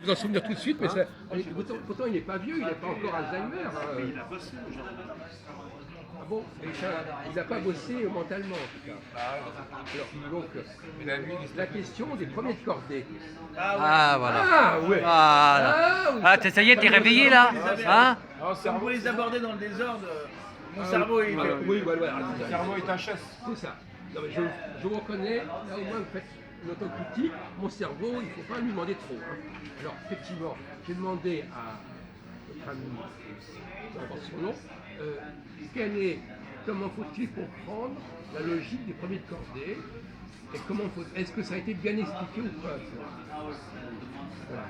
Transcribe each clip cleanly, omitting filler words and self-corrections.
vous en souvenir tout de suite, mais ça, pourtant il n'est pas vieux, il n'est pas encore Alzheimer. Mais il a bossé aujourd'hui. Ah bon, il n'a pas bossé mentalement en tout cas. Alors, donc, la question des premiers de cordée. Ah, voilà. Ah ouais. Voilà. oui. Ah, ça y est, t'es réveillé là? Hein? Si vous les abordez dans le désordre, mon cerveau il fait. Oui, voilà. Le cerveau est un chasse. C'est ça. Non, mais je vous reconnais, là au moins vous faites une autocritique. Mon cerveau, il ne faut pas lui demander trop. Hein. Alors, effectivement, j'ai demandé à notre ami, peu importe son nom, comment faut-il comprendre la logique des premiers de cordée et est-ce que ça a été bien expliqué ou pas ça. Voilà.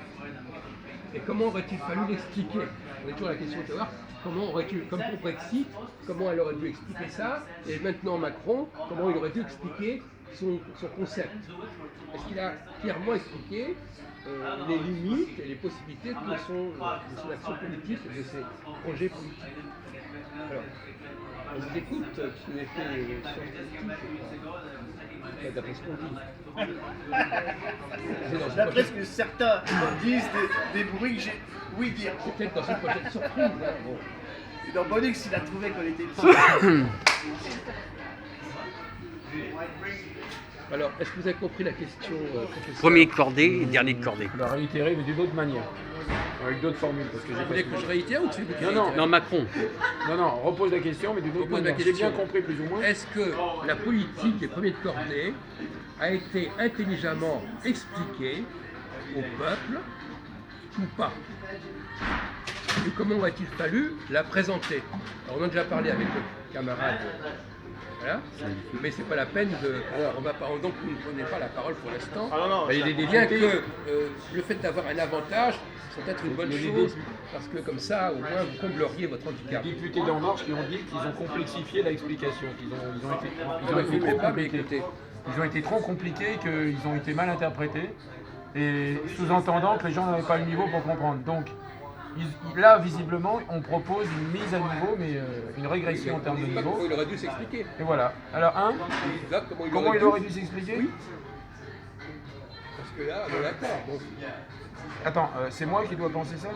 Et comment aurait-il fallu l'expliquer? On est toujours à la question de savoir comment aurait-il, comme pour Brexit, comment elle aurait dû expliquer ça, et maintenant Macron, comment il aurait dû expliquer son concept. Est-ce qu'il a clairement expliqué les limites et les possibilités de son action politique et de ses projets politiques? Alors, on vous écoute, parce que vous avez fait d'après ce qu'on dit. D'après ce que certains disent, des bruits que j'ai ouï dire. C'est peut-être dans une prochaine surprise. Hein, bon. Et dans Bonux, il a trouvé qu'on était petits. Alors, est-ce que vous avez compris la question, professeur? Premier de cordée et dernier de cordée. On va réitérer, mais d'une autre manière. Avec d'autres formules. Parce que Vous voulez que je réitère ou que c'est vous qui réitérez? Non, Macron. Non, repose la question, mais d'une autre Repose la manière. J'ai question. bien compris plus ou moins. Est-ce que la politique des premiers de cordée a été intelligemment expliquée au peuple ou pas? Et comment aurait-il fallu la présenter? Alors, on a déjà parlé avec le camarade, voilà, mais c'est pas la peine de. Alors, on va pas, donc vous ne prenez pas la parole pour l'instant. Ah non, Bien que le fait d'avoir un avantage, c'est peut-être une bonne chose, parce que comme ça, au moins, vous combleriez votre handicap. Les députés d'En Marche qui ont dit qu'ils ont complexifié l'explication, ils ont été trop compliqués. Ils ont été trop compliqués, qu'ils ont été mal interprétés, et sous-entendant que les gens n'avaient pas le niveau pour comprendre. Donc, là, visiblement, on propose une mise à niveau, mais une régression en termes de niveau. Comment il aurait dû s'expliquer. Et voilà. Alors, comment il aurait dû s'expliquer? Oui. Parce que là, on est d'accord. Donc, Attends, c'est moi qui dois penser ça?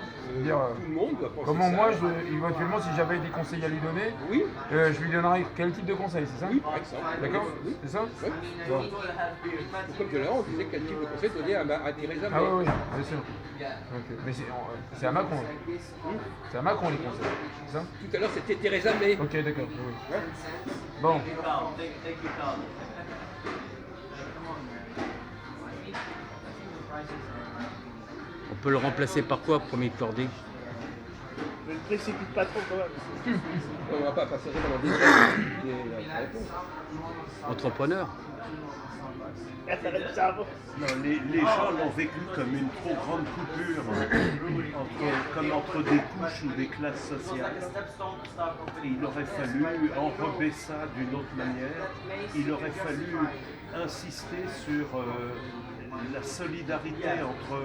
Dire, tout le monde doit penser comment ça. moi, éventuellement, si j'avais des conseils à lui donner, Oui, je lui donnerais quel type de conseil, c'est ça? oui, par exemple. D'accord? Oui. C'est ça? Oui. Bon. Comme de là, on disait quel type de conseil donner à Theresa May. Ah oui, bien sûr. Donc, mais c'est à Macron. Là. C'est à Macron les conseils, c'est ça? Tout à l'heure, c'était Theresa May. Ok, d'accord. Oui. Ouais. Bon. On peut le remplacer par quoi, premier de cordée? Je ne précipite pas trop quand même. On ne va pas passer pendant des heures. La réponse. Entrepreneur. Non, les gens l'ont vécu comme une trop grande coupure, comme entre des couches ou des classes sociales. Et il aurait fallu enrober ça d'une autre manière. Il aurait fallu insister sur la solidarité entre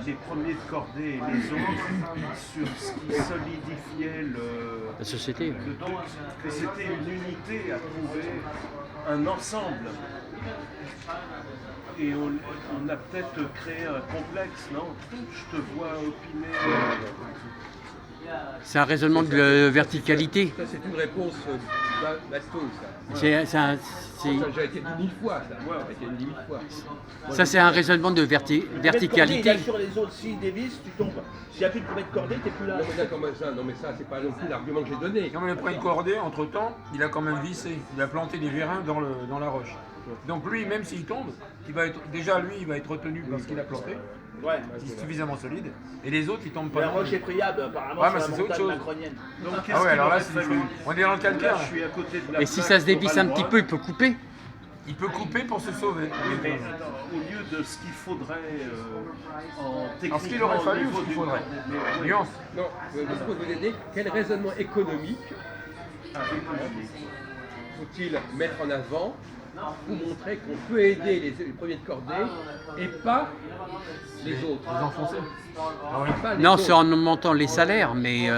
les premiers de cordée et les autres, sur ce qui solidifiait La société. le truc, que c'était une unité à trouver, un ensemble. Et on a peut-être créé un complexe, non? Je te vois opiner. C'est un raisonnement de verticalité. Ça, c'est une réponse bateau, ça. C'est un, Ça a déjà été dit 1000 fois, ça. Ça a été dit 1000 fois. ça, c'est un raisonnement de verticalité. Il sur les autres, s'ils dévissent, tu tombes. S'il n'y a plus de premier de cordée, t'es plus là. Non, mais ça, c'est pas non plus l'argument que j'ai donné. Comme le point de cordée, entre-temps, il a quand même vissé. Il a planté des vérins dans la roche. Donc lui, même s'il tombe, il va être retenu parce qu'il a planté. Ouais. Il est suffisamment solide. Et les autres, ils tombent pas. La non roche plus. est friable, apparemment, Ouais, mais sur c'est la autre montagne chose. macronienne. Donc, Ah ouais, alors là, c'est différent. On est dans le calcaire. Là, je suis à côté de la Et si plaque ça se dévisse un Toral petit peu, il peut couper. Il peut couper pour se sauver. Mais attends, au lieu de ce qu'il faudrait en technique. Alors, ce qu'il aurait fallu ou ce qu'il faudrait? Nuance. Non, je peux vous aider. Quel raisonnement économique faut-il mettre en avant pour montrer qu'on peut aider les premiers de cordée et pas les autres? Vous enfoncez. Et pas les Non, autres. c'est en augmentant les salaires, mais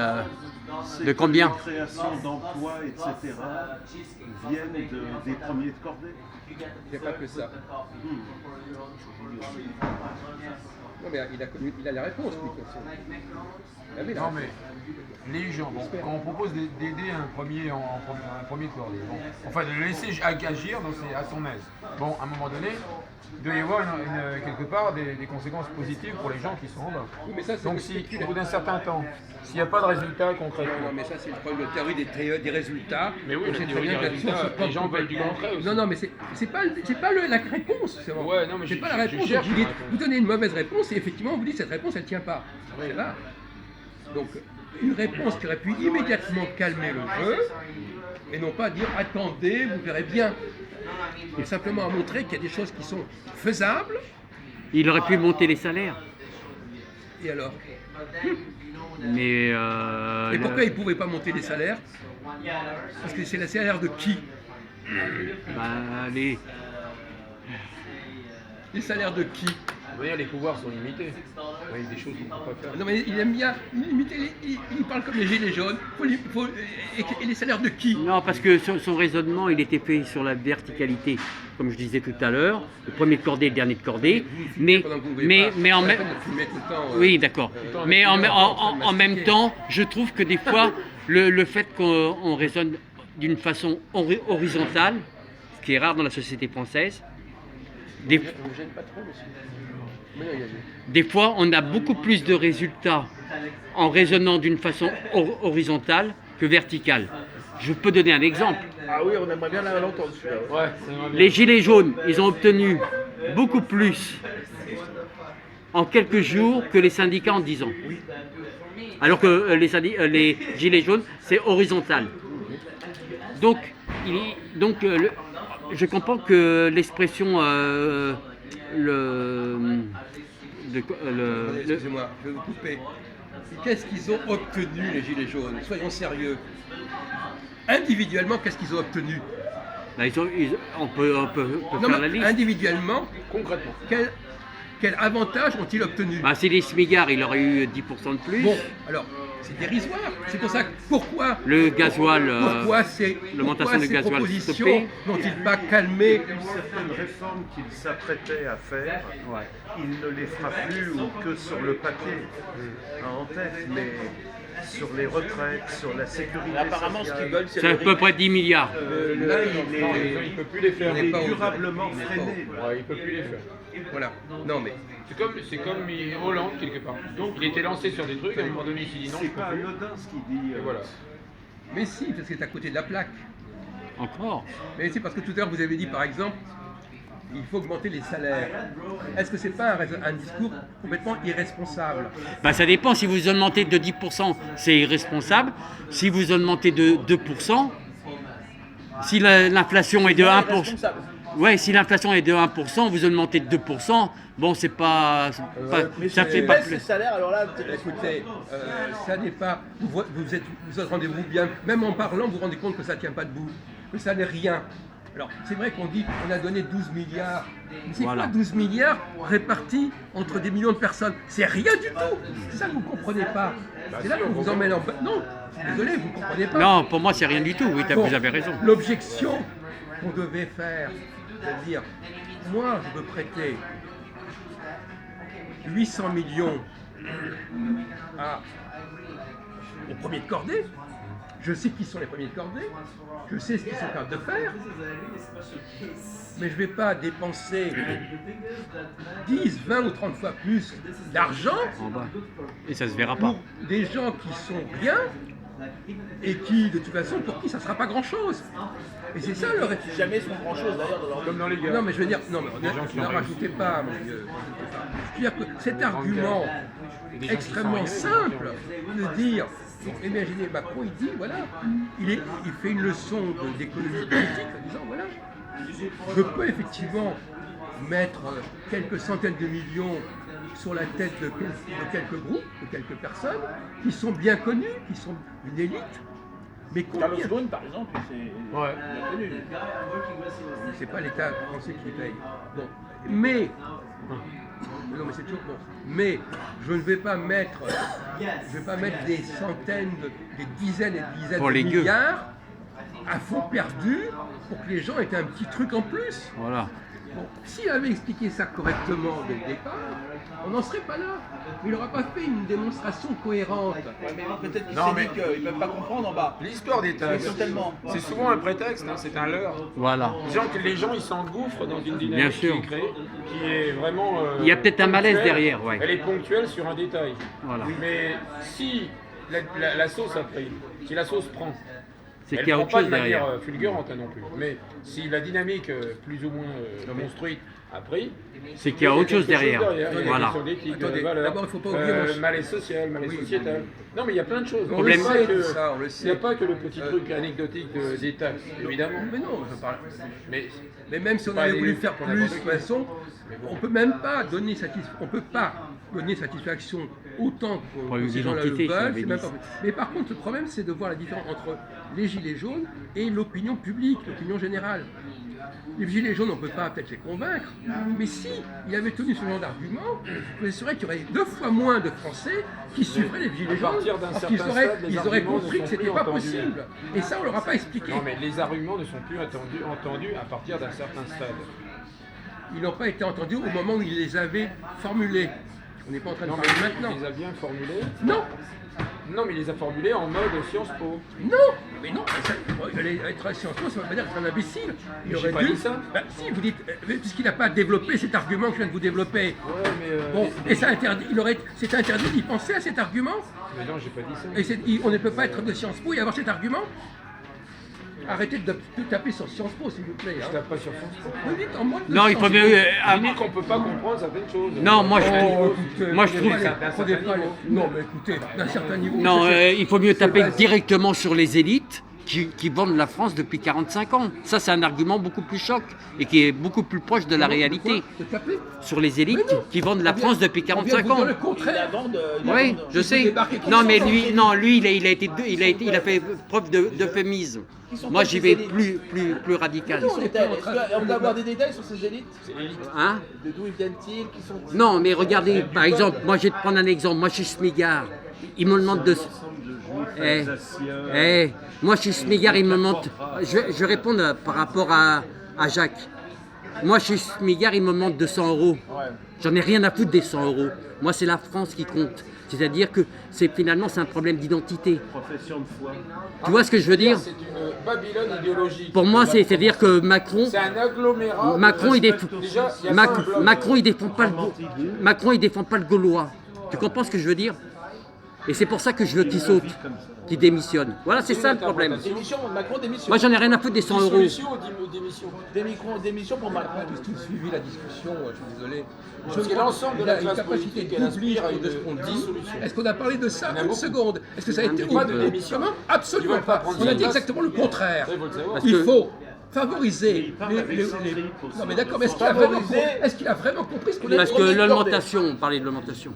C'est de que combien? Les créations d'emplois, etc. viennent des premiers de cordée. C'est pas que ça. Non, mais il a la réponse, lui, de toute façon. Ah oui, Non mais les gens, bon, quand on propose d'aider un premier cordé, bon, enfin de le laisser agir à son aise. Bon, à un moment donné, il doit y avoir quelque part des conséquences positives pour les gens qui sont en bas. Oui, mais ça, c'est Donc si au bout d'un certain temps, s'il n'y a pas de résultat concret, Non, mais ça, c'est le problème de théorie des résultats. mais oui, On la sait théorie très bien des que là-dessus, on résultats, se porte les gens veulent du complètement. concret aussi. Non, mais c'est pas la réponse. C'est vrai. Ouais, non, mais c'est je- pas la je réponse. cherche Vous la dites- réponse. vous donnez une mauvaise réponse et effectivement, on vous dit cette réponse, elle tient pas. C'est là. Donc, une réponse qui aurait pu immédiatement calmer le jeu et non pas dire attendez, vous verrez bien. Et simplement à montrer qu'il y a des choses qui sont faisables. Il aurait pu monter les salaires. Et alors Mais Et pourquoi il ne pouvait pas monter les salaires? Parce que c'est le salaire de qui? bah, Les salaires de qui? De toute manière, les pouvoirs sont limités. Il y a des choses qu'on ne peut pas faire. Non mais il aime bien limiter il parle comme les gilets jaunes. Et les salaires de qui? non, parce que son raisonnement, il était fait sur la verticalité, comme je disais tout à l'heure, le premier de cordée, le dernier de cordée. Mais en même oui, d'accord. Mais en même temps, je trouve que des fois, le fait qu'on raisonne d'une façon horizontale, ce qui est rare dans la société française, des fois, on a beaucoup plus de résultats en raisonnant d'une façon horizontale que verticale. Je peux donner un exemple. Ah oui, on aimerait bien l'entendre celui-là. Ouais, ça va bien. Les Gilets jaunes, ils ont obtenu beaucoup plus en quelques jours que les syndicats en 10 ans. Alors que les Gilets jaunes, c'est horizontal. Donc, je comprends que l'expression Excusez-moi, je vais vous couper. Qu'est-ce qu'ils ont obtenu, les Gilets jaunes? Soyons sérieux. Individuellement, qu'est-ce qu'ils ont obtenu? là, on peut Non, faire la mais liste. individuellement, Concrètement. quel avantage ont-ils obtenu? Bah, c'est les smigards, il aurait eu 10% de plus. Bon, alors, c'est dérisoire. C'est pour ça que pourquoi Le gasoil, pourquoi l'augmentation du ces gasoil propositions stoppée. n'ont-ils pas calmé? Certaines réformes qu'il s'apprêtait à faire, il ne les fera plus ou que sur le papier en tête, mais sur les retraites, sur la sécurité Apparemment, ce qu'ils sociale. veulent, c'est C'est à le peu près 10 milliards. Là, Il ne peut plus les faire. On n'est il pas est au- durablement on n'est pas freiné. Ouais, il ne peut plus les faire. Voilà. Non, mais C'est comme Hollande, quelque part. Donc, il était lancé sur des trucs, à un moment donné, il s'est dit non, je C'est peux pas plus. anodin ce qu'il dit. Et voilà. Mais si, parce que c'est à côté de la plaque. Encore. Mais c'est parce que tout à l'heure vous avez dit par exemple, il faut augmenter les salaires. Est-ce que c'est pas un discours complètement irresponsable? Bah, ça dépend. Si vous augmentez de 10%, c'est irresponsable. Si vous augmentez de 2%, si l'inflation est de 1%, responsable. ouais, si l'inflation est de 1%, vous augmentez de 2%, bon, c'est pas, Mais ça si fait tu pas baisses les plus. salaires, alors là, Écoutez, ça n'est pas. Vous rendez-vous bien, même en parlant, vous vous rendez compte que ça ne tient pas debout, que ça n'est rien. Alors, c'est vrai qu'on dit qu'on a donné 12 milliards. Mais c'est Voilà. quoi 12 milliards répartis entre des millions de personnes? C'est rien du tout. C'est ça que vous ne comprenez pas. C'est là qu'on vous emmène en bas. Non, désolé, vous ne comprenez pas. Non, pour moi, c'est rien du tout. Oui, Bon, vous avez raison. L'objection qu'on devait faire, c'est de dire, moi, je veux prêter 800 millions au premier de cordée. Je sais qui sont les premiers de cordée, je sais ce qu'ils sont capables de faire, mais je ne vais pas dépenser 10, 20 ou 30 fois plus d'argent En bas. Et ça se verra pas. pour des gens qui sont bien et qui, de toute façon, pour qui ça ne sera pas grand-chose. Et c'est ça le... jamais ils font grand chose d'ailleurs dans leur Comme dans les gars. Non, mais je veux dire, non, mais gens qui ne ont rajoutez pas, mon Dieu. Je veux dire que cet argument Des gens qui extrêmement sont simple de dire, imaginez Macron, il dit, voilà, il fait une leçon d'économie politique en disant, voilà, je peux effectivement mettre quelques centaines de millions sur la tête de quelques groupes, de quelques personnes, qui sont bien connus, qui sont une élite, mais Carlos combien? Ghosn, par exemple, c'est Ouais. bien connu. C'est pas l'État français qui paye. Bon, mais non, mais c'est toujours bon. Mais je ne vais pas mettre, des centaines, des dizaines et des dizaines Pour de les gueux. milliards à fond perdu pour que les gens aient un petit truc en plus. Voilà. Bon, s'il avait expliqué ça correctement dès le départ, on n'en serait pas là. Il n'aura pas fait une démonstration cohérente. Ouais, mais peut-être qu'il Non, s'est mais- dit qu'ils ne peuvent pas comprendre en bas. L'histoire des tags, Ils sont tellement- c'est souvent un prétexte, hein, c'est un leurre. Voilà. Disons que les gens ils s'engouffrent dans une Bien dynamique qui sûr. est créée, qui est vraiment. Il y a peut-être un malaise ponctuelle. derrière, ouais. Elle est ponctuelle sur un détail. Voilà. Mais si la sauce a pris, si la sauce prend, C'est elle qu'il y a prend autre pas chose de manière derrière. fulgurante hein, non plus. Mais si la dynamique plus ou moins construite a pris, C'est qu'il y a autre chose derrière. Il y a des Voilà. questions d'éthique, Attendez, de valeurs, d'abord, il faut pas oublier, moi, je- malaise social, malaise Oui. sociétal. Non, mais il y a plein de choses. On Problème- le Il sait, n'y a, tout ça, on le sait. pas que le petit truc anecdotique des taxes, évidemment. Mais non, je parle. Mais Mais même si on Pas avait aller voulu faire pour plus, de n'importe toute qui. façon, on peut même pas donner satisfaction autant que Problème ces gens-là le d'identité, veulent. ça avait c'est même dit. pas- Mais par contre, le problème, c'est de voir la différence entre les gilets jaunes et l'opinion publique, l'opinion générale. Les gilets jaunes, on ne peut pas peut-être les convaincre, mais si il avait tenu ce genre d'argument, je suis sûr qu'il y aurait 2 fois moins de Français qui suivraient les gilets à jaunes, partir d'un parce certain qu'ils stade, les ils auraient arguments ne compris sont que c'était plus pas entendus. possible. Et ça, on leur a pas expliqué. non, mais les arguments ne sont plus entendus à partir d'un certain stade. Ils n'ont pas été entendus au moment où ils les avaient formulés. On n'est pas en train de Non, mais parler il maintenant. les a bien formulés. Non, Non, mais il les a formulés en mode Sciences Po. non, mais non, il allait être à Sciences Po, ça ne veut pas dire être un imbécile. Il J'ai aurait pas dû. dit ça. Bah, si, vous dites, puisqu'il n'a pas développé cet argument que je viens de vous développer. Ouais, mais. Bon, et ça interdit, c'était interdit d'y penser à cet argument. Mais non, j'ai pas dit ça. Et on ne peut pas être de Sciences Po et avoir cet argument. Arrêtez de taper sur Sciences Po, s'il vous plaît. Je Hein. tape pas sur Sciences Po. Vous dites en mode de Non, il faut Sciences mieux. Po. Il dit qu'on peut pas comprendre certaines choses. Non, moi je. Oh, écoutez, Moi, je prenez trouve pas que- les- prenez pas les- Non, mais écoutez, d'un certain niveau. Non, c'est- il faut mieux c'est taper basique. directement sur les élites qui vendent la France depuis 45 ans. Ça, c'est un argument beaucoup plus choc et qui est beaucoup plus proche de la réalité. De taper. Sur les élites Mais non. qui vendent la On vient- France depuis on vient 45 vous dire ans. le contraire. Oui, je sais. Non, mais lui, non, lui, il a fait preuve d'euphémisme. Moi, j'y vais plus radical. Non, on est pas en train- On peut avoir des détails sur ces élites Hein? De d'où ils viennent-ils Qui sont Non, mais regardez, par exemple, moi, je vais te prendre un exemple. Moi, je suis Smigard. Il me demande de. Eh, moi, je suis Smigard, il me demande. Je vais répondre par rapport à Jacques. Moi, je suis Smigard, il me demande 200 €. J'en ai rien à foutre des 100 €. Moi, c'est la France qui compte. C'est-à-dire que finalement, c'est un problème d'identité. Profession de foi. Tu vois ce que je veux dire? C'est une Babylone idéologique. Pour moi, c'est-à-dire que Macron. C'est un agglomérat. de Macron, il respect. défend, Déjà, il y a ça, un bloc. Macron, il défend pas le Gaulois. Tu comprends ce que je veux dire? Et c'est pour ça que je veux qu'il saute, qu'il démissionne. Voilà, c'est ça le problème. Démission, Macron démission. Moi, j'en ai rien à foutre des 100 €. Dissolution ou démission? Démission pour On a Macron. pas tous suivi la discussion, je suis désolé. Parce que l'ensemble de la classe capacité politique, elle aspire à de ce une qu'on dit. dissolution. Est-ce qu'on a parlé de ça Il y en a une beaucoup. seconde? Est-ce que ça a été Pas de démission. Comment? Ils Absolument veulent pas pas. prendre On a sa dit place. exactement le contraire. Ça, il faut le savoir. Parce Il que- faut favoriser Il parle avec son trip aussi. Non mais d'accord, mais est-ce qu'il a vraiment compris ce qu'on a Parce dit? que l'augmentation, on parlait de l'augmentation.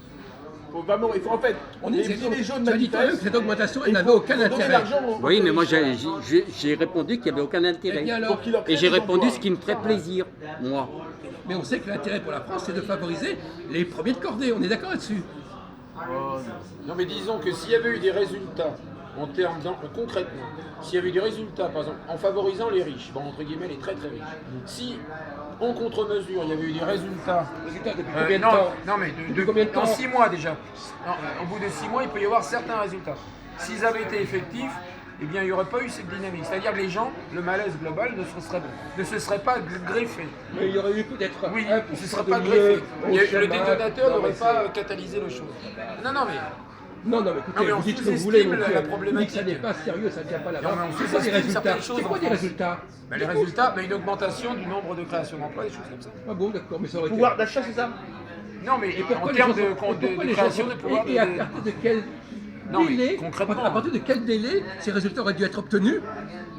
Il faut en fait. On les est gilets jaunes tu as dit toi-même que manifestent. cette augmentation, elle Il n'avait faut aucun donner intérêt. l'argent aux- Oui, mais moi, j'ai répondu qu'il n'y avait aucun Eh intérêt. bien alors, Pour qu'ils leur Et créent j'ai des répondu emplois. ce qui me ferait plaisir, moi. mais on sait que l'intérêt pour la France, c'est de favoriser les premiers de cordée. On est d'accord là-dessus? Non, mais disons que s'il y avait eu des résultats en termes concrètement, s'il y avait eu des résultats, par exemple, en favorisant les riches, bon, entre guillemets, les très très riches, si en contre-mesure, il y avait eu des résultats. Résultat depuis combien de non, temps? non, mais Depuis combien de temps? en 6 mois déjà. Non, au bout de 6 mois, il peut y avoir certains résultats. S'ils avaient été effectifs, eh bien, il n'y aurait pas eu cette dynamique. C'est-à-dire que les gens, le malaise global ne se serait pas greffé. Mais il y aurait eu peut-être Oui, un ce ne pour serait de pas mieux greffé. au Le chômage. détonateur Non, n'aurait mais pas catalysé le chose. Non, non, mais Non, mais Non, écoutez, mais on vous dites ce que vous sous-estime voulez, la monsieur. Vous dites que problématique. ça n'est pas sérieux, ça ne tient pas là-bas. Non, mais on C'est quoi des sous-estime résultats? certaines choses C'est quoi en des France. résultats? les résultats, une augmentation du nombre de créations d'emplois, des choses comme ça. Ah bon, d'accord, mais ça aurait été... Pouvoir d'achat, c'est ça Non, mais Et pourquoi en les termes gens sont- de pourquoi les gens création sont- de pouvoir et à partir de quel Non, mais délai, concrètement. à partir de quel délai ces résultats auraient dû être obtenus?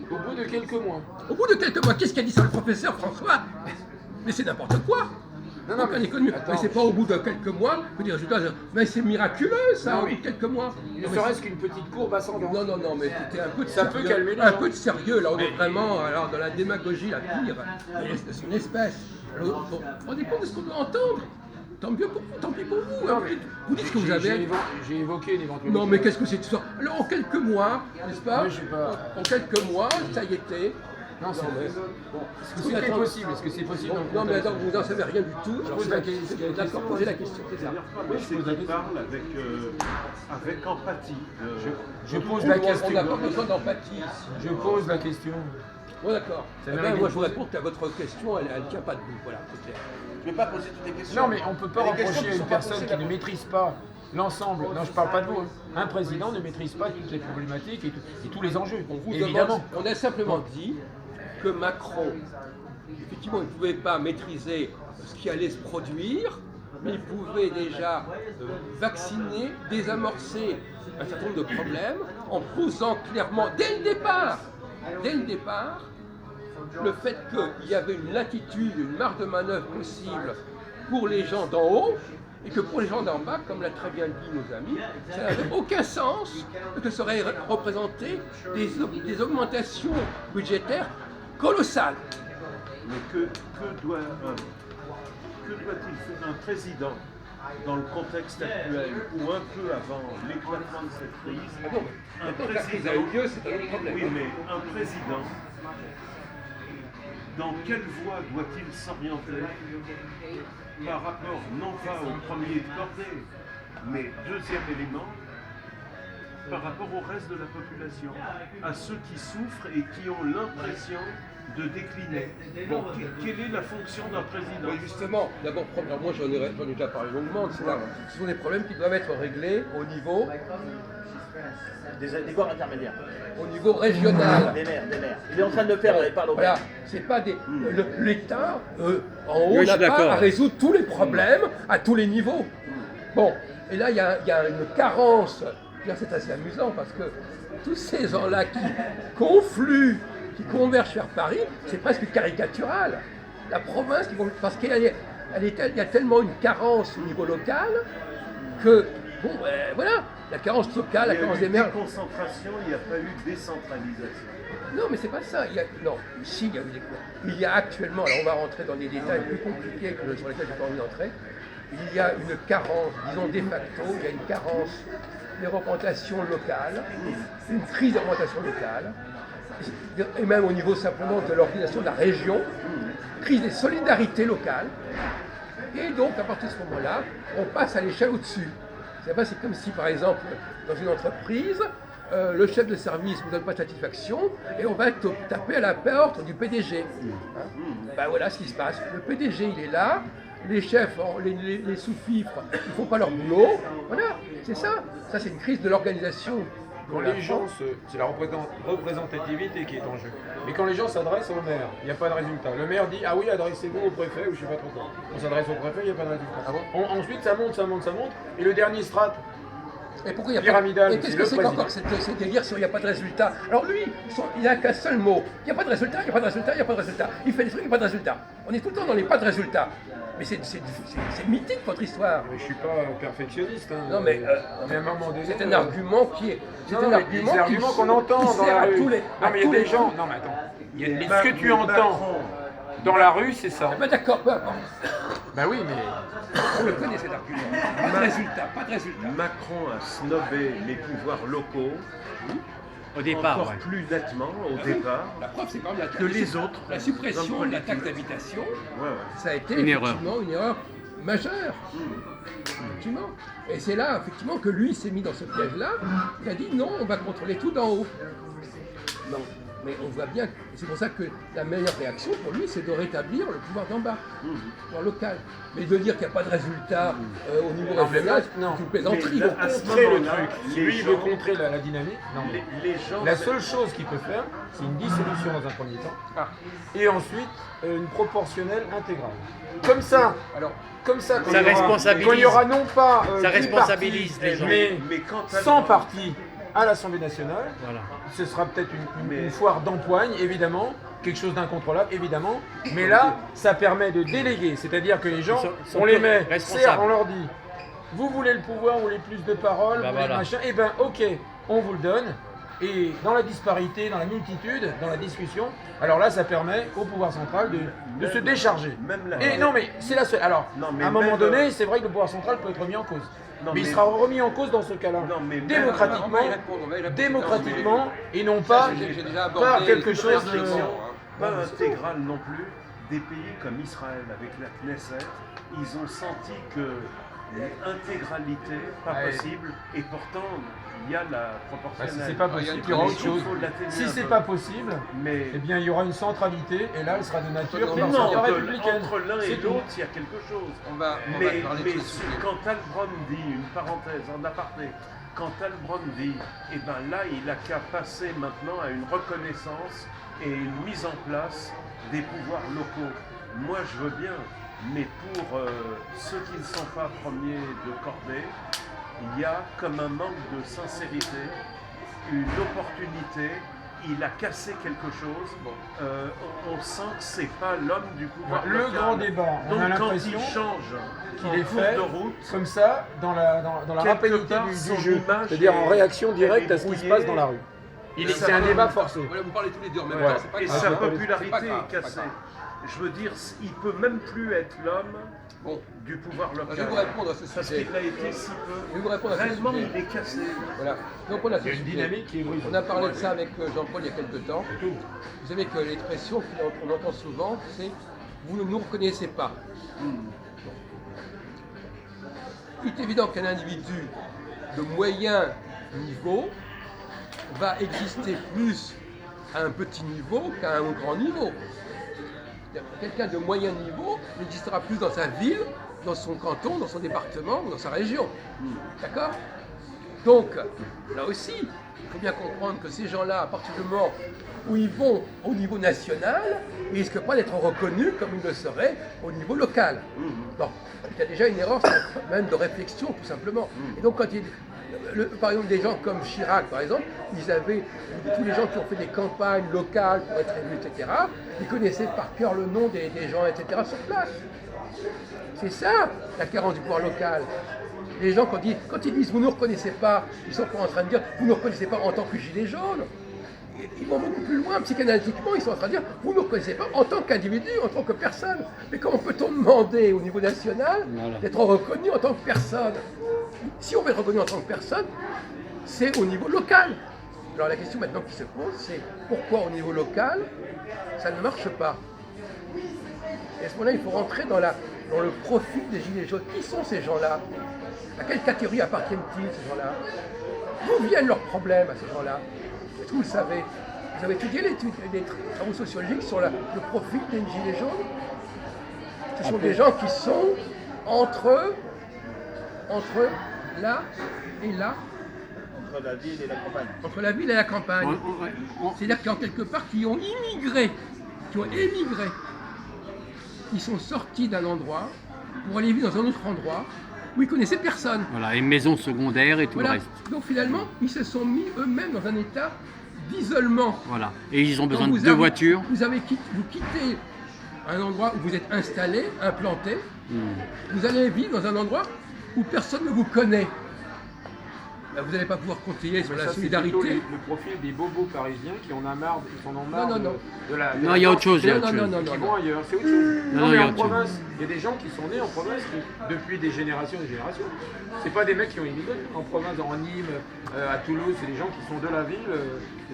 au bout de quelques mois. Au bout de quelques mois, qu'est-ce qu'a dit ça le professeur François? Mais c'est n'importe quoi! Non, non, Aucun mais économie. attends. Mais c'est pas au bout de quelques mois que des résultats. Mais c'est miraculeux ça, Non, au mais- bout de quelques mois. Ne Non, mais serait-ce qu'une petite courbe ascendante. non, mais écoutez, un peu de Ça sérieux. peut calmer les Un gens. peu de sérieux, là, on est vraiment alors, dans la démagogie la pire de son espèce. Alors, bon, rendez compte de ce qu'on doit entendre. Tant mieux pour vous, tant pis pour vous. Non, hein. mais Vous dites ce que vous avez. J'ai évoqué une éventuelle. Non, mais qu'est-ce que c'est tout ça? Alors, en quelques mois, n'est-ce pas? Mais je sais pas. En quelques mois, ça y était. Non, c'est mais- Est-ce que c'était possible? Est-ce que c'est possible? Non, mais attends, vous n'en savez rien du tout. Je pose la question. D'accord, posez la question. C'est ça. Mais c'est qu'il parle avec empathie. Je pose la On n'a question. pas besoin d'empathie ici. Je pose la question. Bon, d'accord. Ça Eh ben, mérite moi, de je vous poser. réponds qu'à votre question, elle ne tient pas debout. Voilà, c'est clair. Je ne vais pas poser toutes les questions. Non, mais on ne peut pas Il y a des questions reprocher à qui une sont pas personne posées qui ne d'abord. maîtrise pas l'ensemble. Non, je ne parle pas de vous. Hein. Un président ne maîtrise pas toutes les problématiques et tous les enjeux. On vous Évidemment. demande, on a simplement dit que Macron, effectivement, il ne pouvait pas maîtriser ce qui allait se produire, mais il pouvait déjà vacciner, désamorcer un certain nombre de problèmes en posant clairement, dès le départ, le fait qu'il y avait une latitude, une marge de manœuvre possible pour les gens d'en haut, et que pour les gens d'en bas, comme l'a très bien dit nos amis, ça n'avait aucun sens, que ça aurait représenté des augmentations budgétaires colossales. Mais que doit-il faire un président dans le contexte actuel ou un peu avant l'éclatement de cette crise? Ah bon, maintenant que la crise a eu lieu, c'est un autre problème. Oui, mais un président, dans quelle voie doit-il s'orienter par rapport non pas au premier de cordée, mais deuxième élément, par rapport au reste de la population, à ceux qui souffrent et qui ont l'impression de décliner. Bon, quelle est la fonction d'un président? Mais justement, d'abord, alors moi j'en ai déjà parlé longuement, ce sont des problèmes qui doivent être réglés au niveau Des corps intermédiaires. régional. Des maires. Il est en train de le faire, il parle au Voilà, maire. c'est pas des. L'État, en haut, Oui, je n'a suis d'accord. pas à résoudre tous les problèmes à tous les niveaux. Bon, et là, il y a une carence. Là, c'est assez amusant parce que tous ces gens-là qui confluent, qui convergent vers Paris, c'est presque caricatural. La province, parce qu'il y a tellement une carence au niveau local que, bon, voilà, la carence locale, la carence des Il y a eu maires. déconcentration, il n'y a pas eu décentralisation. Non, mais c'est pas ça. Non, ici, il y a actuellement, alors on va rentrer dans des détails plus compliqués sur lesquels je n'ai pas envie d'entrer, il y a une carence, disons de facto, il y a une carence des représentations locales, une crise des représentations locales, et même au niveau simplement de l'organisation de la région, crise des solidarités locales, et donc à partir de ce moment-là, on passe à l'échelle au-dessus. C'est comme si, par exemple, dans une entreprise, le chef de service ne vous donne pas de satisfaction et on va taper à la porte du PDG. Ben voilà ce qui se passe. Le PDG, il est là, les chefs, les sous-fifres, ils ne font pas leur boulot. Voilà, c'est ça. Ça, c'est une crise de l'organisation. Quand les gens, c'est la représentativité qui est en jeu. Mais quand les gens s'adressent au maire, il n'y a pas de résultat. Le maire dit, ah oui, adressez-vous au préfet, ou je ne sais pas trop quoi. On s'adresse au préfet, il n'y a pas de résultat. Ensuite, ça monte. Et le dernier strate, Et pourquoi il y a pyramidal, pas... Et qu'est-ce c'est que le c'est président. qu'encore ce délire sur il n'y a pas de résultat? Alors lui, il n'a qu'un seul mot. Il n'y a pas de résultat, il n'y a pas de résultat, il n'y a pas de résultat. Il fait des trucs, il n'y a pas de résultat. On est tout le temps dans les pas de résultat. Mais c'est mythique votre histoire. mais je ne suis pas perfectionniste. Hein. Non, mais, à un moment donné, C'est un argument qui est. C'est Non, un mais argument des arguments qui qu'on entend qui dans sert la à rue. tous les. Non, mais il y a des gens. Non, mais attends. Ce que tu entends dans la rue, c'est ça. Ben d'accord, peu importe. Bah oui, mais. On le connaît cet argument. Pas de résultat, pas de résultat. Macron a snobé les pouvoirs locaux Au départ, encore ouais. plus nettement au départ. La preuve, c'est quand même Que les autres, la suppression hommes de la taxe politiques. d'habitation, Ouais. ça a été Une erreur. effectivement une erreur majeure. Effectivement. Et c'est là, effectivement, que lui s'est mis dans ce piège-là. Il a dit non, on va contrôler tout d'en haut. Non. Mais on voit bien, et c'est pour ça que la meilleure réaction pour lui, c'est de rétablir le pouvoir d'en bas, le pouvoir local. Mais de dire qu'il n'y a pas de résultat au niveau Non, mais régional, non. c'est une plaisanterie. Mais Donc, à ce Contrer le moment-là, truc. les Lui, il veut gens- contrer la dynamique. Non. Les gens, La seule chose qu'il peut faire, c'est une dissolution dans un premier temps, et ensuite une proportionnelle intégrale. Comme ça, alors, quand Ça il y aura- responsabilise. quand il y aura non pas Ça 10 responsabilise partis, les gens. mais quand 100 partis à l'Assemblée nationale, Voilà. ce sera peut-être une foire d'empoigne, évidemment, quelque chose d'incontrôlable, évidemment, mais là, ça permet de déléguer, c'est-à-dire que les gens, Ils sont on les met, responsables. certes, on leur dit, vous voulez le pouvoir, vous voulez plus de paroles, Bah vous voulez voilà. machin, et ben ok, on vous le donne, et dans la disparité, dans la multitude, dans la discussion, alors là, ça permet au pouvoir central de se décharger. même la- Et non, mais c'est la seule. Alors, Non, mais à un moment même- donné, c'est vrai que le pouvoir central peut être remis en cause. Non, mais il mais- sera remis en cause dans ce cas-là. Non, mais même- Démocratiquement, on va y répondre. démocratiquement, et non pas j'ai déjà par abordé quelque les chose de... restrictions, pas intégrale non plus. Des pays comme Israël, avec la Knesset, ils ont senti que l'intégralité, pas possible, et pourtant, il y a la proportionnelle. Si c'est pas possible, il y aura autre chose. Si c'est pas possible, eh bien il y aura une centralité, et là elle sera de nature républicaine. Entre l'un et l'autre, il y a quelque chose. On va mais parler de ce quand Al Brown dit, une parenthèse en aparté, quand Al Brown dit, eh ben là il a qu'à passer maintenant à une reconnaissance et une mise en place des pouvoirs locaux. Moi je veux bien, mais pour ceux qui ne sont pas premiers de cordée, il y a comme un manque de sincérité, une opportunité, il a cassé quelque chose, on sent que c'est pas l'homme du pouvoir Le local. grand débat, on Donc a quand l'impression il change qu'il est en cours fait de route, comme ça dans la quelque rapidité part, du son jeu, image c'est-à-dire en est- réaction directe est à ce qui se brouillée. passe dans la rue. Et C'est un débat forcé. Voilà, vous parlez tous les deux en même Ouais. temps, c'est pas Et grave. sa C'est pas popularité grave, est c'est pas cassée. grave. Je veux dire, il peut même plus être l'homme Bon, du pouvoir je vais local. vous répondre à ce Parce sujet. qu'il a été si Je vais vous peu. répondre à ce Réellement, sujet. il est cassé. Voilà. Donc on a Il y a ce une sujet. dynamique qui est brisée. On a parlé de ça avec Jean-Paul il y a quelques temps. Vous savez que l'expression qu'on entend souvent, c'est « vous ne nous reconnaissez pas ». Il est évident qu'un individu de moyen niveau va exister plus à un petit niveau qu'à un grand niveau. Quelqu'un de moyen niveau n'existera plus dans sa ville, dans son canton, dans son département ou dans sa région. D'accord? Donc, là aussi, il faut bien comprendre que ces gens-là, à partir du moment où ils vont au niveau national, ils ne risquent pas d'être reconnus comme ils le seraient au niveau local. Donc, il y a déjà une erreur même de réflexion, tout simplement. Et donc, quand par exemple, des gens comme Chirac, par exemple, tous les gens qui ont fait des campagnes locales pour être élus, etc., ils connaissaient par cœur le nom des gens, etc., sur place. C'est ça, la carence du pouvoir local. Les gens, quand ils disent « vous ne nous reconnaissez pas », ils sont pas en train de dire « vous ne nous reconnaissez pas en tant que gilet jaune ». Ils vont beaucoup plus loin, psychanalytiquement, ils sont en train de dire « vous ne nous reconnaissez pas en tant qu'individu, en tant que personne ». Mais comment peut-on demander au niveau national d'être reconnu en tant que personne? Si on veut être reconnu en tant que personne, c'est au niveau local. Alors la question maintenant qui se pose, c'est pourquoi au niveau local, ça ne marche pas? Et à ce moment-là, il faut rentrer dans le profil des gilets jaunes. Qui sont ces gens-là? À quelle catégorie appartiennent-ils, ces gens-là? D'où viennent leurs problèmes à ces gens-là? Est-ce que vous le savez? Vous avez étudié les travaux sociologiques sur le profil des gilets jaunes? Ce sont des gens qui sont entre là et là. Entre la ville et la campagne. Entre la ville et la campagne. C'est-à-dire qu'en quelque part, qui ont émigré, ils sont sortis d'un endroit pour aller vivre dans un autre endroit où ils connaissaient personne. Voilà, les maisons secondaires et tout Voilà. le reste. Donc finalement, ils se sont mis eux-mêmes dans un état d'isolement. Voilà. Et ils ont besoin Donc de deux voitures. Vous quittez un endroit où vous êtes installé, implanté. Vous allez vivre dans un endroit où personne ne vous connaît. Ben, vous n'allez pas pouvoir compter sur la Ça, solidarité. c'est plutôt le profil des bobos parisiens qui en ont marre, Non. de la... Non, il y a autre chose. il y a autre chose. Qui vont ailleurs, c'est autre chose. Non, mais il y a en autre chose. province, il y a des gens qui sont nés en province depuis des générations et des générations. C'est pas des mecs qui ont immigré en province, en Nîmes, à Toulouse, c'est des gens qui sont de la ville,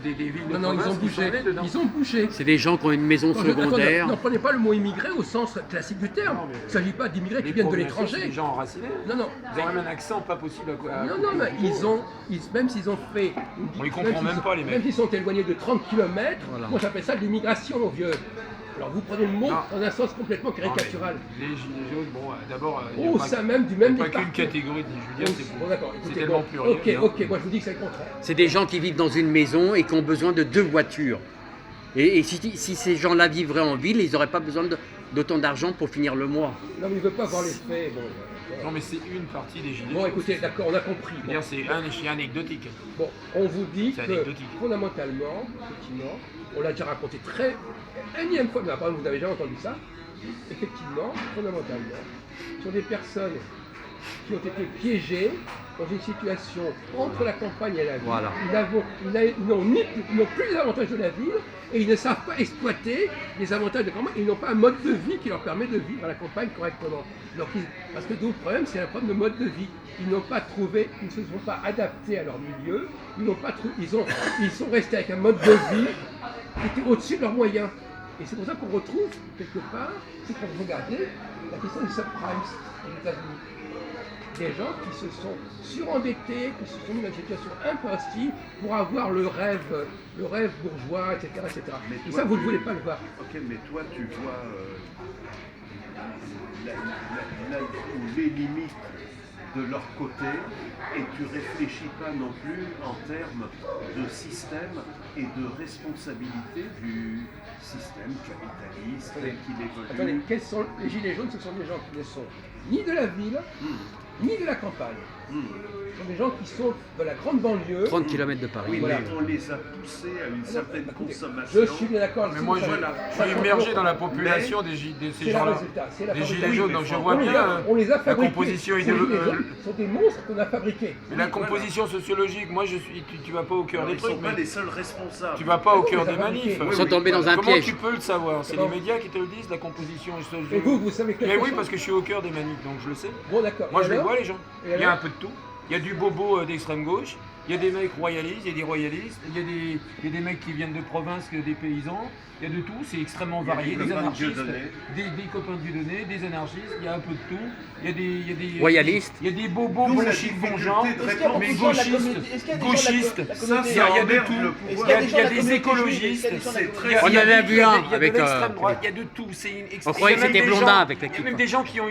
des villes de Non, ils ont province qui sont bougé. nés dedans. Ils ont bougé. C'est des gens qui ont une maison secondaire. Ne prenez pas le mot immigré au sens classique du terme. Non, mais- Il ne s'agit pas d'immigrés qui Les viennent de provinciaux, c'est l'étranger. des gens enracinés. Non. Ils ont même un accent pas possible à Non, mais même s'ils ont fait. On les comprend même pas, les mecs. Même s'ils sont éloignés de 30 km, Voilà. moi j'appelle ça de l'immigration, mon vieux. Alors vous prenez le mot Non. dans un sens complètement caricatural. Non, mais les gilets jaunes, bon, d'abord, il n'y a Au pas, sein même du il y a même pas qu'une département. catégorie de je veux dire, c'est Bon, d'accord, c'est écoutez, tellement bon, pluriel. ok, moi je vous dis que c'est le contraire. C'est des gens qui vivent dans une maison et qui ont besoin de deux voitures. Et si ces gens-là vivraient en ville, ils n'auraient pas besoin d'autant d'argent pour finir le mois. Non, mais il ne veut pas voir les faits. Bon, Non, mais c'est une partie des gilets bon jaunes. écoutez, d'accord, on a compris. Je veux dire, c'est anecdotique. Bon, on vous dit C'est que anecdotique. fondamentalement, effectivement, on l'a déjà raconté très énième fois, mais apparemment vous avez déjà entendu ça. Effectivement, fondamentalement, ce sont des personnes qui ont été piégées dans une situation entre la campagne et la ville. Voilà. Ils n'ont plus les avantages de la ville et ils ne savent pas exploiter les avantages de la campagne. Ils n'ont pas un mode de vie qui leur permet de vivre à la campagne correctement. Parce que d'autres problèmes, c'est un problème de mode de vie. Ils n'ont pas trouvé, ils ne se sont pas adaptés à leur milieu. Ils sont restés avec un mode de vie qui était au-dessus de leurs moyens. Et c'est pour ça qu'on retrouve, quelque part, c'est quand vous regardez la question des subprimes aux États-Unis. Des gens qui se sont surendettés, qui se sont mis dans une situation impossible pour avoir le rêve bourgeois, etc. etc. Et ça, vous ne voulez pas le voir. Ok, mais toi, tu vois les limites de leur côté et tu réfléchis pas non plus en termes de système et de responsabilité du système capitaliste tel qu'il évolue. Attendez, les gilets jaunes, ce sont des gens qui ne sont ni de la ville, ni de la campagne. Ce sont des gens qui sont de la grande banlieue. 30 km de Paris. Oui, Voilà. mais on les a poussés à une certaine Écoutez, consommation. je suis bien d'accord. Mais moi, je suis immergé dans la population de ces C'est gens-là. le résultat. C'est la Les fabrication. gilets jaunes, donc je vois On les bien a- on les a la fabriqués. composition Ces gilets idéologique. jaunes sont des monstres qu'on a fabriqués. Mais la composition sociologique, moi, tu vas pas au cœur Alors, des ils ne sont trucs, pas mais les seuls responsables. tu vas pas au Mais cœur non, mais des ça va manifs. piquer. Ils sont tombés dans un Comment piège. tu peux le savoir? C'est les Comment médias qui te le disent, la composition sociologique. Et vous savez quelque Mais oui, chose parce que je suis au cœur des manifs, donc je le sais. Bon, d'accord. Moi, Et je les alors vois, les gens. Et Il y a alors un peu de tout. Il y a du bobo d'extrême gauche, il y a des mecs royalistes, il y a des royalistes, il y a des mecs qui viennent de province, des paysans, il y a de tout, c'est extrêmement Il y a varié, des des copains de anarchistes, Dieudonné. des copains de Dieudonné, des anarchistes, il y a un peu de tout, il y a des Royalistes. il y a des bobos D'où bon la chic, bon difficulté genre, de répondre. mais Est-ce qu'il y a des gens de la gauchistes, communauté- est-ce qu'il y a des gens de la- gauchistes, la il communauté- y a de emmerde tout, le Est-ce il qu'il y y a a des gens de la des communauté écologistes, juive? Est-ce qu'il y a des gens de la c'est communauté- très- On en a vu un il y a avec, de l'extrême droite, il y a de tout, c'est une On croyait que c'était Blondin avec Il y a l'équipe. même des gens qui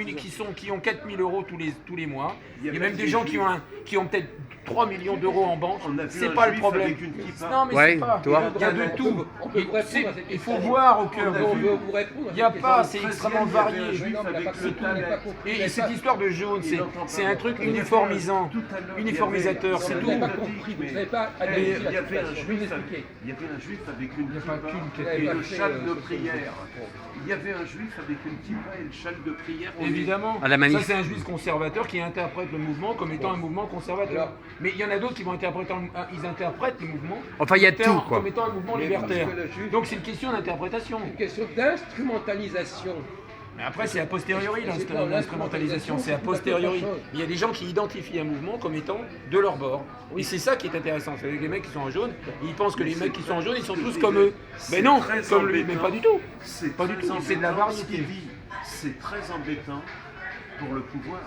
ont 4000 € tous les mois. Il y a Il y a même même des des gens juifs. qui ont peut-être 3 millions d'euros en banque. On a vu C'est un pas le juif problème. avec une kippa. Non, mais Ouais, c'est pas. toi. Il y a de tout. On peut vous répondre à cette Il question. faut voir au cœur On a de On vu. veut vous répondre. à Il n'y a cette pas, question. c'est extrêmement Il y avait un varié. juif Non, mais il n'a avec pas le compris, il n'a talent. pas compris. Et cette histoire de jaune, c'est un truc uniformisant, Tout à l'heure, uniformisateur, c'est Vous tout. n'avez pas dit, compris, mais- vous n'avez pas Il analysé y la avait un situation. Je vais vous juif expliquer. il y avait un juif avec une Il y a pas kippa qu'une qui- et Vous le avez pas châle fait, de ce prière. social. Il y avait un juif avec une kippa et le châle de prière. Évidemment, À la manif. ça c'est un juif conservateur qui interprète le mouvement comme étant un mouvement conservateur. Mais il y en a d'autres qui vont interpréter, ils interprètent le mouvement Enfin, il y a comme étant- tout, quoi. comme étant un mouvement Mais libertaire. parce que le juif- Donc c'est une question d'interprétation. Une question d'instrumentalisation. Mais après c'est a posteriori C'est pas l'instrumentalisation, c'est a posteriori. Il y a des gens qui identifient un mouvement comme étant de leur bord. Et c'est ça qui est intéressant. C'est avec les mecs qui sont en jaune, ils pensent que les mecs qui sont en jaune, ils sont tous comme eux. Mais non, comme lui, mais pas du tout. C'est Pas du très tout, c'est de la embêtant, ce variété. qu'il dit. C'est très embêtant pour le pouvoir.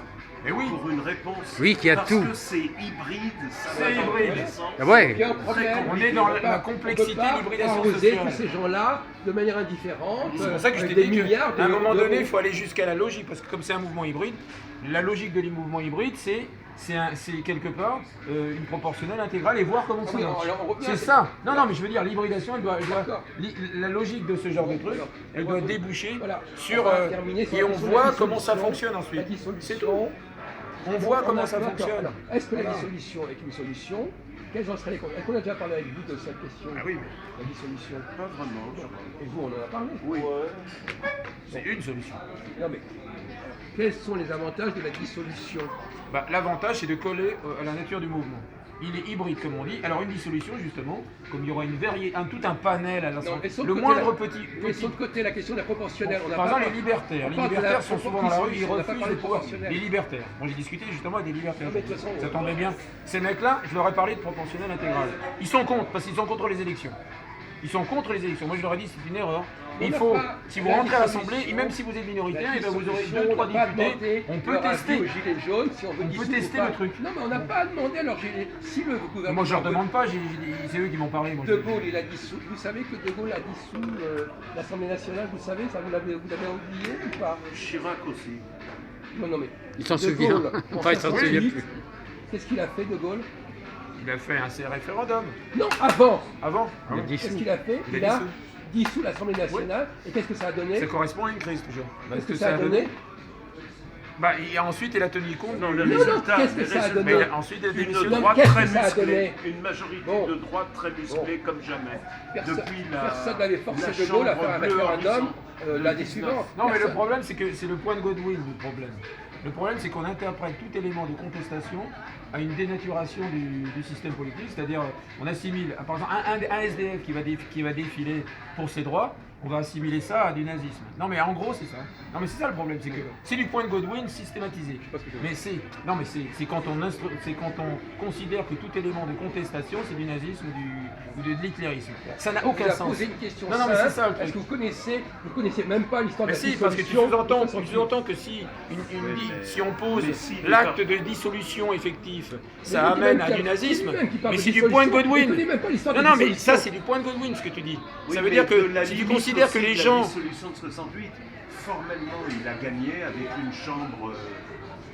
Mais oui. Pour une réponse. Oui, qu'il y a parce tout. que c'est hybride, ça C'est va dans hybride. tous les sens. Ah ouais. Il y a un problème. On est dans On peut la pas- complexité, on peut pas l'hybridation arroser sociale. tous ces gens-là de manière indifférente. C'est pour ça que je avec t'ai des dit milliards qu'à un moment d'euros. donné, il faut aller jusqu'à la logique, parce que comme c'est un mouvement hybride, la logique de mouvement hybride, c'est quelque part une proportionnelle intégrale et voir comment ça mais marche. alors, on revient à C'est cette- ça. Non, mais je veux dire, l'hybridation, D'accord. la logique de ce genre de truc, elle doit Voilà. déboucher Voilà. sur... On va terminer sur et la on question de voit la comment ça dissolution. fonctionne La ensuite. dissolution. C'est tout. On voit comment ça D'accord. fonctionne. Alors, est-ce que la dissolution est une solution? Quelles en seraient les conséquences? Est-ce qu'on a déjà parlé avec vous de cette question? Ah oui, mais La dissolution. Pas vraiment. Et vous, on en a parlé? Oui. c'est une solution. Non mais, quels sont les avantages de la dissolution? Bah, l'avantage, c'est de coller à la nature du mouvement. Il est hybride, comme on dit. Alors, une dissolution, justement, comme il y aura tout un panel à l'ensemble. laissons de Le côté moindre la- petit. Laissons de côté la question de la proportionnelle. On n'a Par pas- exemple, les libertaires. on Les parle de la libertaires sont souvent dans la rue, ils proportionnelle, on n'a pas refusent parlé le de pouvoir. proportionnelle. Les libertaires. Moi, j'ai discuté justement avec des libertaires. Non, mais de toute façon, Ça tombait bien. Ces mecs-là, je leur ai parlé de proportionnelle intégrale. Ils sont contre, parce qu'ils sont contre les élections. Ils sont contre les élections. Moi, je leur ai dit, c'est une erreur. On Il n'a faut, pas si vous la rentrez à dissolution, l'Assemblée, et même si vous êtes minoritaire, La et ben vous aurez dissolution, 2-3 on n'a pas députés. demandé On peut leur avis tester. aux gilets jaunes si on veut On peut dissoudre tester ou pas. le truc. Non, mais on n'a pas demandé à leurs gilets. Si le gouvernement. Moi, je leur demande pas, c'est eux qui m'ont parlé. Moi, De Gaulle, il a dissous. Vous savez que De Gaulle a dissous l'Assemblée nationale, vous savez, ça vous l'avez oublié ou pas? Chirac aussi. Non, mais. Il s'en De souvient. Gaulle, en Enfin, il s'en souvient 68, plus. Qu'est-ce qu'il a fait, De Gaulle? Il a fait un référendum. Non, avant. Avant. Il a Qu'est-ce dissous. qu'il a fait? Il a Il a dissous. dissous l'Assemblée nationale. Et qu'est-ce que ça a donné? Ça correspond à une crise toujours. Qu'est-ce que ça a donné? Bah, et ensuite, il a tenu compte. Non, le non, résultat, qu'est-ce que les ça a résultats, donné? Mais ensuite, il a une démissionné. Non, droite qu'est-ce très que ça a musclée, donné? une majorité Bon. de droite très musclée comme jamais. Depuis Personne n'avait forcé la De Gaulle à Chambre faire un bleue référendum en l'année 19. suivante. Non, mais le Personne. problème, c'est que c'est le point de Godwin, le problème. Le problème, c'est qu'on interprète tout élément de contestation à une dénaturation du système politique, c'est-à-dire on assimile, par exemple, un SDF qui va défiler pour ses droits, on va assimiler ça à du nazisme. Non mais en gros c'est ça. Non mais c'est ça le problème, c'est que c'est du point de Godwin systématisé. Mais c'est quand on considère que tout élément de contestation c'est du nazisme ou de l'hitlérisme. Ça n'a aucun sens. Poser une question Non mais c'est ça le Est-ce truc. que vous connaissez même pas l'histoire de Mais la si, parce que tu dissolution sous-entends que si si on pose mais si, l'acte de dissolution effectif, ça Mais amène même à qu'il y a- du nazisme. même qui parle Mais de c'est du point de dissolution, il Godwin. connaît même pas l'histoire Non, de non, mais dissolution. ça c'est du point de Godwin ce que tu dis. Oui, Ça veut mais dire de que la si tu limite considères que aussi les de gens. La dissolution de 68, formellement, il a gagné avec une chambre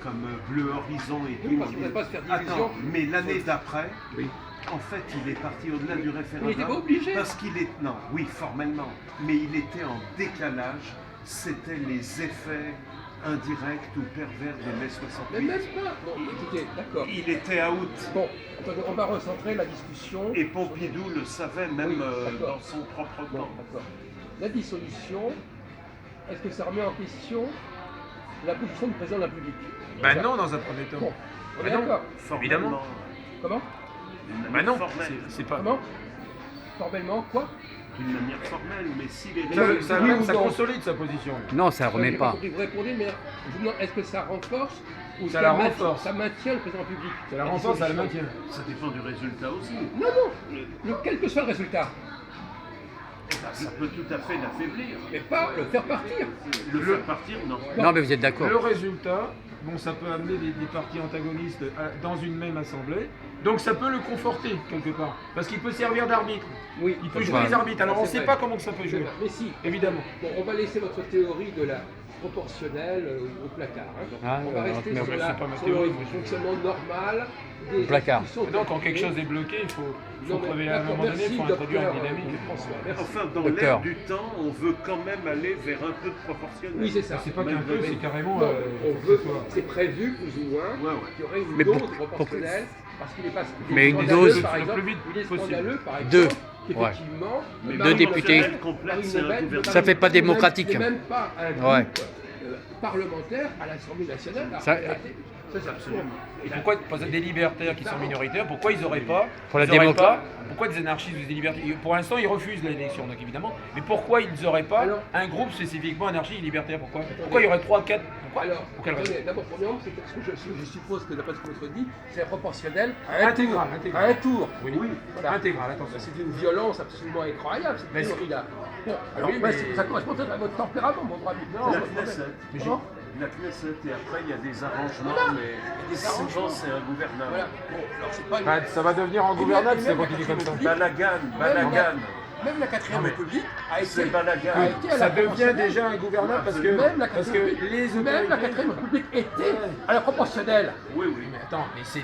comme Bleu Horizon et tout. Oui, parce qu'il ne pas se faire division. Attends, mais l'année d'après, Oui. en fait, il est parti au-delà du référendum. Il n'était pas obligé. Parce qu'il est. Non, oui, formellement. Mais il était en décalage. C'était les effets indirects ou pervers de mai Mais 68. même pas. Bon, écoutez, d'accord. Il était out. Bon, attendez, on va recentrer la discussion. Et Pompidou le savait même Oui, d'accord. dans son propre Bon, temps. d'accord. La dissolution, est-ce que ça remet en question la position du président de la République? Bah non, dans un premier temps. Bon, on est Bah non. d'accord. Formellement, Évidemment. Comment d'une Bah manière non, formelle. c'est pas. Comment Formellement, quoi D'une manière formelle, mais si les Ça Oui ou ça non consolide sa position. Non, ça remet J'ai pas. compris, vous répondez, mais je vous demande, est-ce que ça renforce ou Ça la maintient- renforce. Ça maintient le président de la République? Ça la renforce, ça la dissolution. maintient. Ça dépend du résultat aussi. Non, non, quel que soit le résultat, Ça peut tout à fait l'affaiblir. mais pas le faire partir. Le faire partir, non. Non, mais vous êtes d'accord. Le résultat, bon, ça peut amener des partis antagonistes dans une même assemblée. Donc ça peut le conforter quelque part. Parce qu'il peut servir d'arbitre. Oui, Il peut c'est jouer vrai. les arbitres. Alors on ne C'est sait vrai. pas comment que ça peut C'est jouer. vrai. Mais si, Évidemment. bon, on va laisser votre théorie de la proportionnelle au placard. Hein. Ah, On va rester mais sur, c'est la, pas ma sur théorie, le moi, je- fonctionnement normal des Au placard. institutions. Et donc quand quelque chose est bloqué, il faut Non, mais crever à un d'accord, moment donné, il merci, faut introduire une docteur dynamique. François, merci. Enfin, dans Docteur. l'air du temps, on veut quand même aller vers un peu de proportionnel. Oui, c'est ça. C'est pas qu'un peu, c'est carrément. Non, faut on que veut, ce soit- c'est prévu plus ou moins Ouais, ouais. qu'il y aurait une Mais dose pour- proportionnelle parce qu'il est pas. Mais il est une scandaleux, dose par le exemple, plus vite il est possible. scandaleux, par exemple, Deux. qu'effectivement, Mais Deux députés. complète, Marine c'est Le un Pen, gouvernement. Ça fait pas démocratique. n'est même pas un groupe Ouais. parlementaire à l'Assemblée nationale. Alors, Ça- en réalité, ça, c'est absurde. Et pourquoi des libertaires qui sont minoritaires, pourquoi ils n'auraient pas Pour la ils auraient démocratie. pas- Pourquoi des anarchistes ou des libertaires pour l'instant ils refusent l'élection donc évidemment, mais pourquoi ils n'auraient pas Alors- un groupe spécifiquement anarchiste et libertaire? Pourquoi il y aurait 3, 4 pourquoi? Alors, Pour quelle raison? attendez, d'abord, premièrement, c'est ce que je suppose que d'après ce que votre dit, c'est proportionnel à un Intégral, tour. intégral. À un tour. Oui, Voilà. intégral, attention. C'est une violence absolument incroyable, cette Mais c'est- théorie-là. Bon, alors, Oui, ouais, mais- ça correspond peut-être à votre tempérament, mon brave. Non, La Ça, c'est Knesset. Mais Comment La Knesset, et après il y a des arrangements, Voilà. mais des souvent arrangements. c'est un gouvernement. Voilà. Bon, alors c'est pas une... Bah, ça va devenir ingouvernable si ça continue comme ça. Balagan, Balagan. Même la 4ème Non, mais- République a été... C'est Balagan. a été à Ça la devient proportionnelle. déjà ingouvernable parce que, Même la parce 4ème que République, les même la autorités... 4ème République était à la proportionnelle. Oui, oui. Mais attends, mais c'est,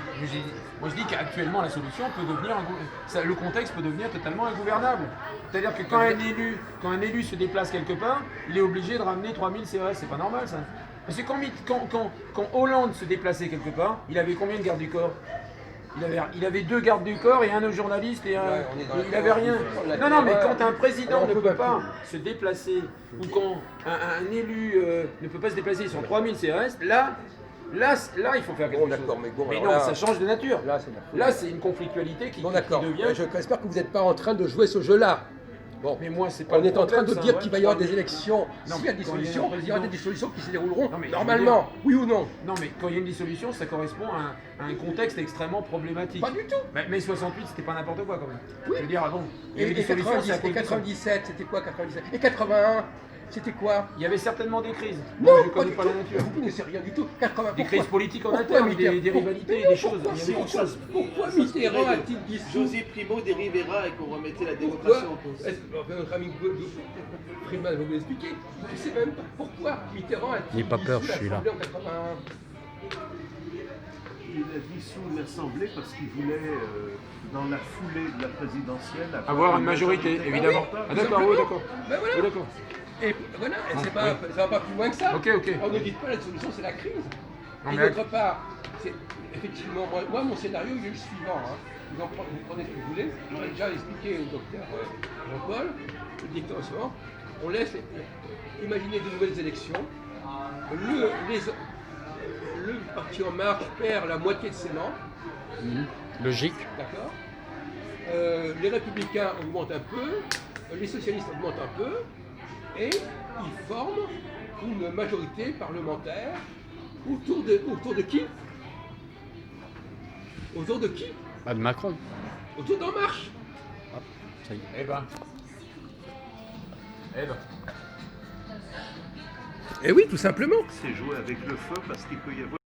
moi je dis qu'actuellement la solution peut devenir, le contexte peut devenir totalement ingouvernable. C'est-à-dire que quand un élu se déplace quelque part, il est obligé de ramener 3000 CRS, c'est pas normal ça. Parce que quand Hollande se déplaçait quelque part, il avait combien de gardes du corps? Il avait 2 gardes du corps et un journaliste et un. Ouais, on est dans la Il avait rien. terreur. Non, mais quand un président Alors, on ne peut peut pas pas se déplacer, ou quand un élu ne peut pas se déplacer sur 3000 CRS, là, il faut faire quelque Bon, chose. d'accord, mais bon, alors non, là- ça change de nature. Là, c'est la folie. Là, c'est une conflictualité qui Bon, d'accord. devient. J'espère que vous n'êtes pas en train de jouer ce jeu-là. Bon, Mais moi, c'est pas on le est en train de problème, ça, dire ouais. qu'il va y avoir des élections. Non, S'il y a mais des quand il y a un solutions, il y aura président- des dissolutions qui se dérouleront Non, mais je veux normalement. Oui ou non? Non, mais quand il y a une dissolution, ça correspond à un contexte extrêmement problématique. Pas du tout. Mais 68, c'était pas n'importe quoi quand même. Oui. Je veux dire, bon, il y Et avait des solutions, 90, c'est à et cause de ça. 97, c'était quoi 97? Et 81, c'était quoi? Il y avait certainement des crises. Non, je connais du pas tout. la nature. Vous connaissez rien du tout. 80, Des crises politiques en pourquoi interne, des Mitterrand- rivalités, Mais des choses. pourquoi Il y avait beaucoup de choses. Pourquoi Mitterrand a-t-il dissous? José Primo de Rivera et qu'on remettait la Pourquoi démocratie en cause. Est-ce que notre ami Freeman va vous l'expliquer? Je ne sais même pas pourquoi Mitterrand a-t-il N'aie pas peur, dissous je suis là. l'Assemblée en 81. Il a dissous l'Assemblée parce qu'il voulait, dans la foulée de la présidentielle, Avoir une majorité, évidemment. Ah, d'accord, oui, d'accord. Ben voilà. Oui, d'accord. Et voilà, et c'est pas, ça va pas plus loin que ça. Ok, ok. On ne dit pas la solution, c'est la crise. Non, Et mais- d'autre part, c'est effectivement, moi, mon scénario il est le suivant. Hein. Vous prenez ce que vous voulez. J'ai déjà expliqué au docteur Jean-Paul, le directeur au suivant. On laisse imaginer de nouvelles élections. Le parti En Marche perd la moitié de ses membres. Logique. D'accord. Les républicains augmentent un peu, les socialistes augmentent un peu, et ils forment une majorité parlementaire autour de qui? Autour de qui? Pas de Macron. Autour d'En Marche. Ça y est. Eh ben. Eh oui, tout simplement. C'est jouer avec le feu parce qu'il peut y avoir